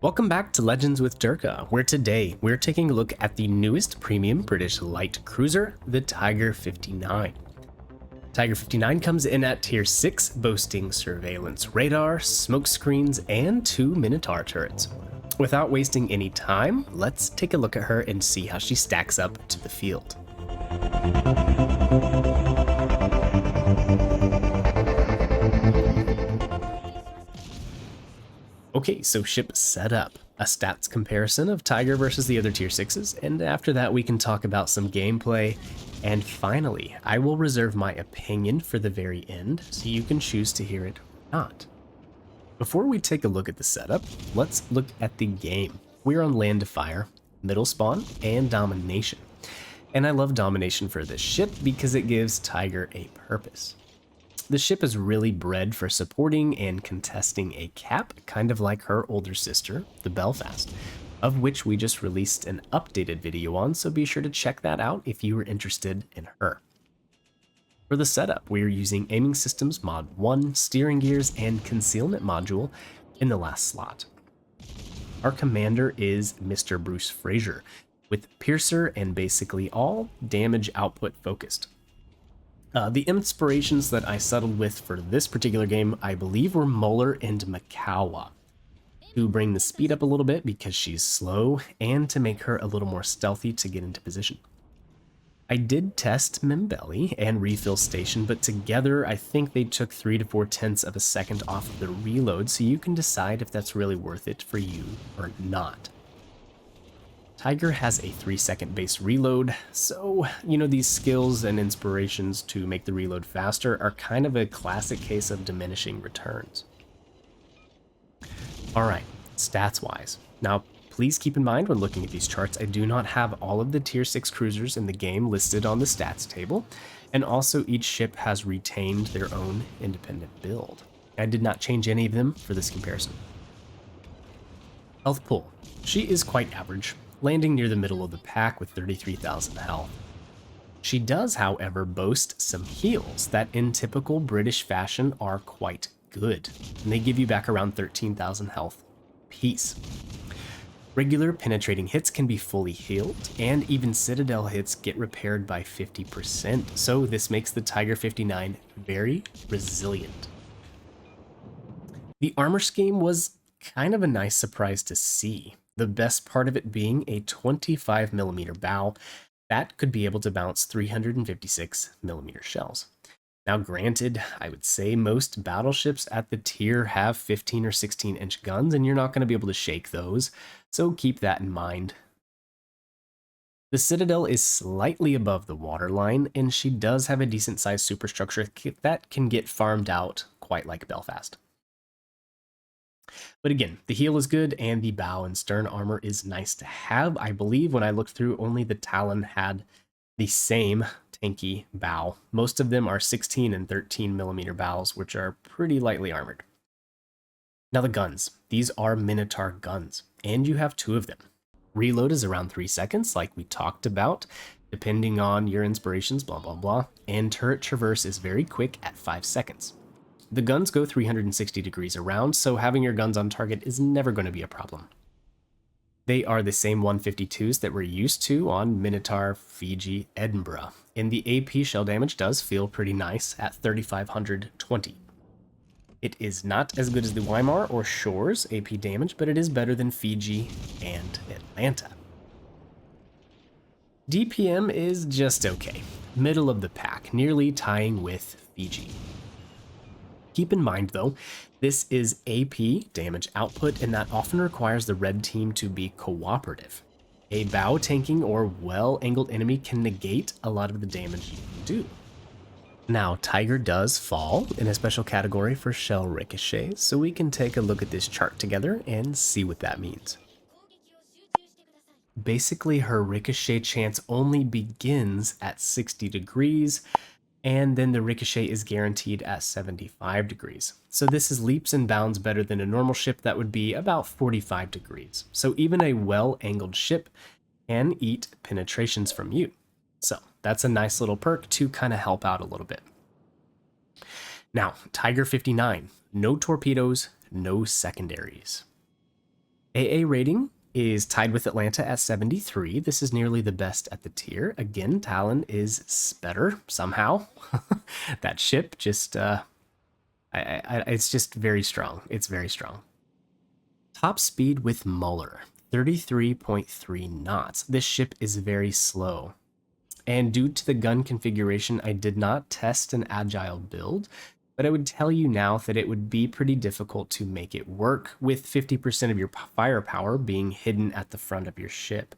Welcome back to Legends with Derka, where today we're taking a look at the newest premium British light cruiser, the Tiger 59. Tiger 59 comes in at tier 6, boasting surveillance radar, smoke screens, and 2 Minotaur turrets. Without wasting any time, let's take a look at her and see how she stacks up to the field. Okay, so ship setup, a stats comparison of Tiger versus the other tier 6s, and after that we can talk about some gameplay, and finally, I will reserve my opinion for the very end, so you can choose to hear it or not. Before we take a look at the setup, let's look at the game. We're on Land to Fire, Middle Spawn, and Domination. And I love Domination for this ship because it gives Tiger a purpose. The ship is really bred for supporting and contesting a cap, kind of like her older sister, the Belfast, of which we just released an updated video on, so be sure to check that out if you are interested in her. For the setup, we are using Aiming Systems Mod 1, Steering Gears, and Concealment Module in the last slot. Our commander is Mr. Bruce Fraser, with Piercer and basically all damage output focused. The inspirations that I settled with for this particular game, I believe, were Muller and Mikawa, to bring the speed up a little bit because she's slow, and to make her a little more stealthy to get into position. I did test Mimbelli and Refill Station, but together I think they took 3 to 4 tenths of a second off of the reload, so you can decide if that's really worth it for you or not. Tiger has a 3-second base reload, so, these skills and inspirations to make the reload faster are kind of a classic case of diminishing returns. Alright, stats-wise. Now, please keep in mind when looking at these charts, I do not have all of the tier 6 cruisers in the game listed on the stats table, and also each ship has retained their own independent build. I did not change any of them for this comparison. Health pool. She is quite average, landing near the middle of the pack with 33,000 health. She does, however, boast some heals that in typical British fashion are quite good, and they give you back around 13,000 health apiece. Regular penetrating hits can be fully healed, and even Citadel hits get repaired by 50%, so this makes the Tiger 59 very resilient. The armor scheme was kind of a nice surprise to see. The best part of it being a 25mm bow that could be able to bounce 356mm shells. Now granted, I would say most battleships at the tier have 15 or 16-inch guns, and you're not going to be able to shake those, so keep that in mind. The Citadel is slightly above the waterline, and she does have a decent-sized superstructure that can get farmed out quite like Belfast. But again, the heel is good, and the bow and stern armor is nice to have. I believe when I looked through, only the Talon had the same tanky bow. Most of them are 16 and 13mm bows, which are pretty lightly armored. Now the guns. These are Minotaur guns, and you have 2 of them. Reload is around 3 seconds, like we talked about, depending on your inspirations, blah blah blah, and turret traverse is very quick at 5 seconds. The guns go 360 degrees around, so having your guns on target is never going to be a problem. They are the same 152s that we're used to on Minotaur, Fiji, Edinburgh, and the AP shell damage does feel pretty nice at 3,520. It is not as good as the Weimar or Shores AP damage, but it is better than Fiji and Atlanta. DPM is just okay, middle of the pack, nearly tying with Fiji. Keep in mind though, this is AP damage output, and that often requires the red team to be cooperative. A bow tanking or well-angled enemy can negate a lot of the damage you do. Now, Tiger does fall in a special category for shell ricochets, so we can take a look at this chart together and see what that means. Basically, her ricochet chance only begins at 60 degrees, and then the ricochet is guaranteed at 75 degrees. So this is leaps and bounds better than a normal ship that would be about 45 degrees. So even a well-angled ship can eat penetrations from you. So that's a nice little perk to kind of help out a little bit. Now, Tiger 59, no torpedoes, no secondaries. AA rating is tied with Atlanta at 73. This is nearly the best at the tier. Again, Talon is better somehow. That ship just, it's just very strong. It's very strong. Top speed with Muller, 33.3 knots. This ship is very slow. And due to the gun configuration, I did not test an agile build, but I would tell you now that it would be pretty difficult to make it work with 50% of your firepower being hidden at the front of your ship.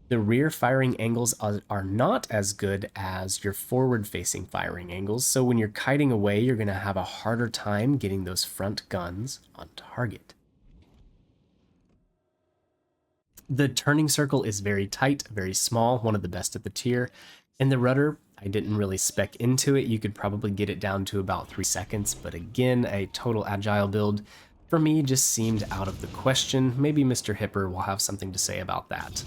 The rear firing angles are not as good as your forward-facing firing angles, so when you're kiting away, you're going to have a harder time getting those front guns on target. The turning circle is very tight, very small, one of the best at the tier. And the rudder, I didn't really spec into it. You could probably get it down to about 3 seconds, but again, a total agile build for me just seemed out of the question. Maybe Mr. Hipper will have something to say about that.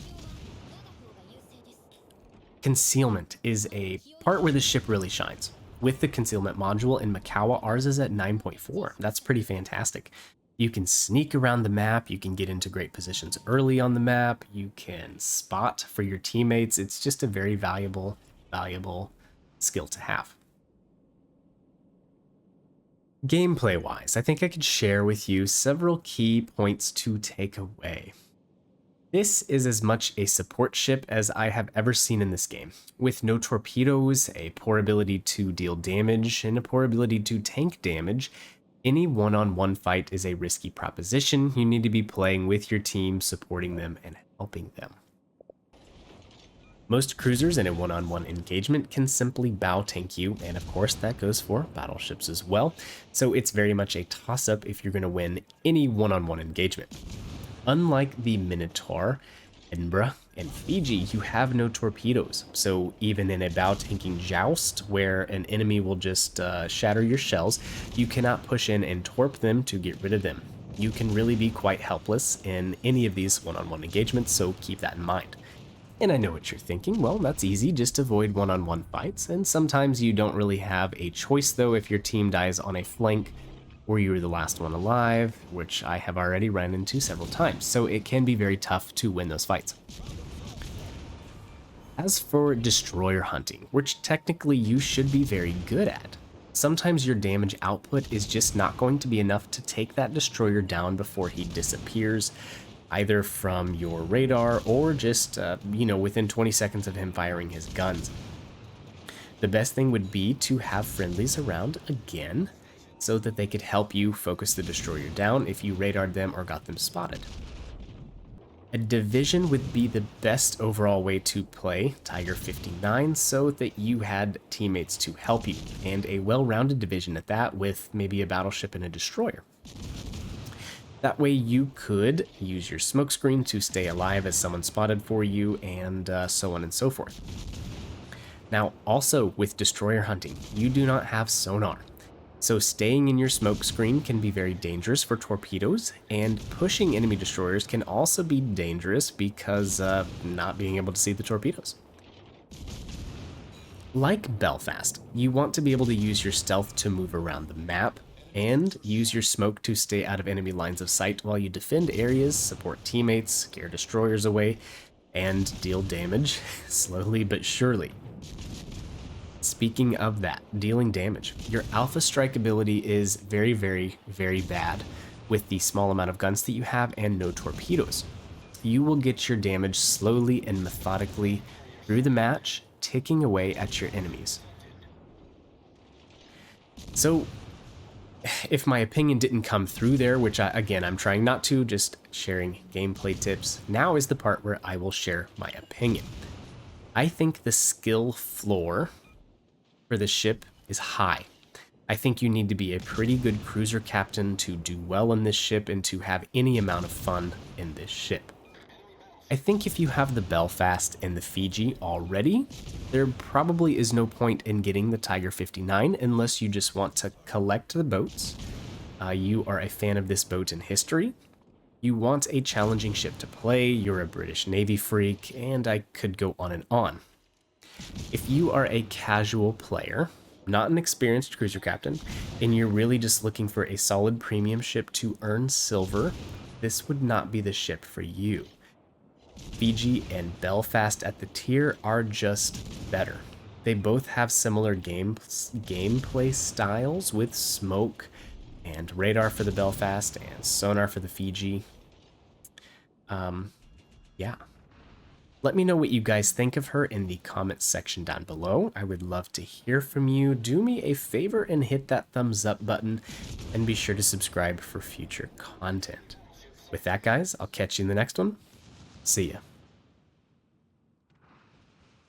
Concealment is a part where the ship really shines. With the concealment module in Mikawa, ours is at 9.4. That's pretty fantastic. You can sneak around the map, you can get into great positions early on the map, you can spot for your teammates. It's just a very valuable skill to have. Gameplay-wise, I think I could share with you several key points to take away. This is as much a support ship as I have ever seen in this game. With no torpedoes, a poor ability to deal damage, and a poor ability to tank damage, any one-on-one fight is a risky proposition. You need to be playing with your team, supporting them, and helping them. Most cruisers in a one-on-one engagement can simply bow tank you, and of course that goes for battleships as well, so it's very much a toss-up if you're going to win any one-on-one engagement. Unlike the Minotaur, Edinburgh, and Fiji, you have no torpedoes, so even in a bow tanking joust where an enemy will just shatter your shells, you cannot push in and torp them to get rid of them. You can really be quite helpless in any of these one-on-one engagements, so keep that in mind. And I know what you're thinking, well, that's easy, just avoid one-on-one fights, and sometimes you don't really have a choice though if your team dies on a flank or you're the last one alive, which I have already run into several times, so it can be very tough to win those fights. As for destroyer hunting, which technically you should be very good at, sometimes your damage output is just not going to be enough to take that destroyer down before he disappears, either from your radar or just, within 20 seconds of him firing his guns. The best thing would be to have friendlies around again, so that they could help you focus the destroyer down if you radared them or got them spotted. A division would be the best overall way to play Tiger 59 so that you had teammates to help you, and a well-rounded division at that with maybe a battleship and a destroyer. That way you could use your smokescreen to stay alive as someone spotted for you, and so on and so forth. Now also with destroyer hunting, you do not have sonar. So staying in your smoke screen can be very dangerous for torpedoes, and pushing enemy destroyers can also be dangerous because not being able to see the torpedoes. Like Belfast, you want to be able to use your stealth to move around the map, and use your smoke to stay out of enemy lines of sight while you defend areas, support teammates, scare destroyers away, and deal damage slowly but surely. Speaking of that, dealing damage, your Alpha Strike ability is very, very, very bad with the small amount of guns that you have and no torpedoes. You will get your damage slowly and methodically through the match, ticking away at your enemies. So, if my opinion didn't come through there, which I'm trying not to, just sharing gameplay tips, now is the part where I will share my opinion. I think the skill floor for the ship is high. I think you need to be a pretty good cruiser captain to do well in this ship and to have any amount of fun in this ship. I think if you have the Belfast and the Fiji already, there probably is no point in getting the Tiger 59 unless you just want to collect the boats. You are a fan of this boat in history. You want a challenging ship to play, you're a British Navy freak, and I could go on and on. If you are a casual player, not an experienced cruiser captain, and you're really just looking for a solid premium ship to earn silver, this would not be the ship for you. Fiji and Belfast at the tier are just better. They both have similar gameplay styles with smoke and radar for the Belfast and sonar for the Fiji. Yeah. Let me know what you guys think of her in the comments section down below. I would love to hear from you. Do me a favor and hit that thumbs up button, and be sure to subscribe for future content. With that, guys, I'll catch you in the next one. See ya.